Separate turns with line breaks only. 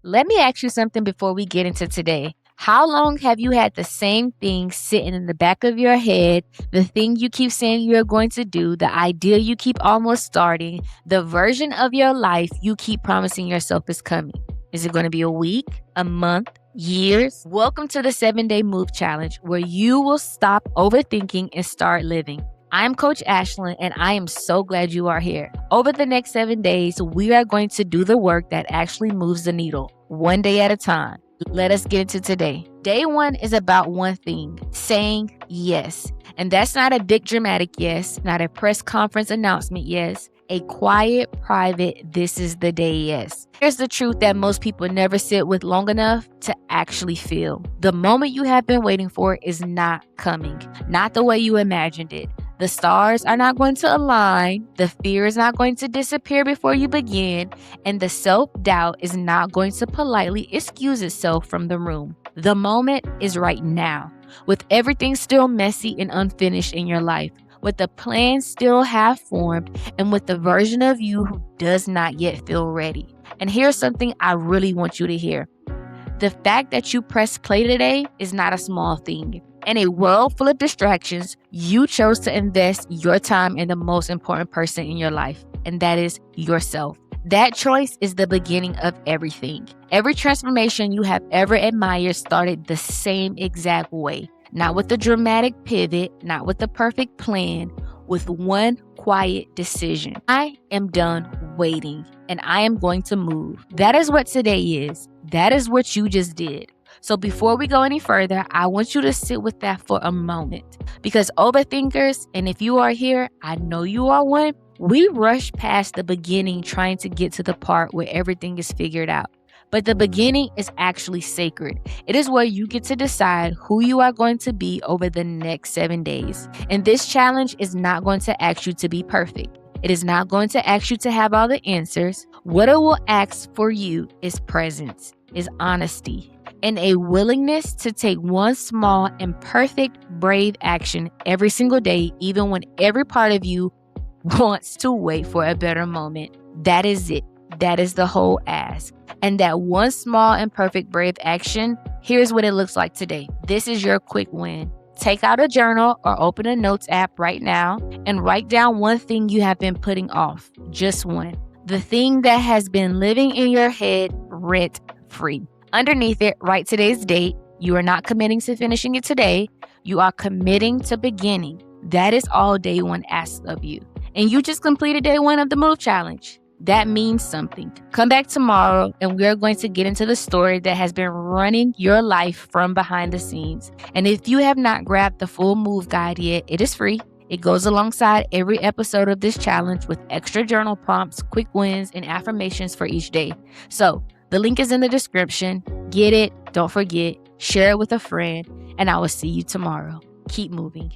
Let me ask you something before we get into today. How long have you had the same thing sitting in the back of your head, the thing you keep saying you're going to do, the idea you keep almost starting, the version of your life you keep promising yourself is coming? Is it going to be a week, a month, years? Welcome to the 7-Day Move Challenge, where you will stop overthinking and start living. I'm Coach Ashlyn, and I am so glad you are here. Over the next 7 days, we are going to do the work that actually moves the needle, one day at a time. Let us get into today. Day 1 is about one thing, saying yes. And that's not a big dramatic yes, not a press conference announcement yes, a quiet, private, this is the day yes. Here's the truth that most people never sit with long enough to actually feel. The moment you have been waiting for is not coming, not the way you imagined it. The stars are not going to align, the fear is not going to disappear before you begin, and the self-doubt is not going to politely excuse itself from the room. The moment is right now, with everything still messy and unfinished in your life, with the plan still half formed, and with the version of you who does not yet feel ready. And here's something I really want you to hear. The fact that you press play today is not a small thing. In a world full of distractions, you chose to invest your time in the most important person in your life, and that is yourself. That choice is the beginning of everything. Every transformation you have ever admired started the same exact way. Not with a dramatic pivot, not with a perfect plan, with one quiet decision. I am done waiting, and I am going to move. That is what today is. That is what you just did. So before we go any further, I want you to sit with that for a moment. Because overthinkers, and if you are here, I know you are one, we rush past the beginning trying to get to the part where everything is figured out. But the beginning is actually sacred. It is where you get to decide who you are going to be over the next 7 days. And this challenge is not going to ask you to be perfect. It is not going to ask you to have all the answers. What it will ask for you is presence, is honesty, and a willingness to take one small, imperfect, brave action every single day, even when every part of you wants to wait for a better moment. That is it. That is the whole ask. And that one small, imperfect, brave action, here's what it looks like today. This is your quick win. Take out a journal or open a notes app right now and write down one thing you have been putting off. Just one. The thing that has been living in your head rent free. Underneath it, write today's date. You are not committing to finishing it today. You are committing to beginning. That is all day 1 asks of you. And you just completed day 1 of the Move Challenge. That means something. Come back tomorrow and we are going to get into the story that has been running your life from behind the scenes. And if you have not grabbed the full Move Guide yet, it is free. It goes alongside every episode of this challenge with extra journal prompts, quick wins, and affirmations for each day. So the link is in the description. Get it, don't forget, share it with a friend, and I will see you tomorrow. Keep moving.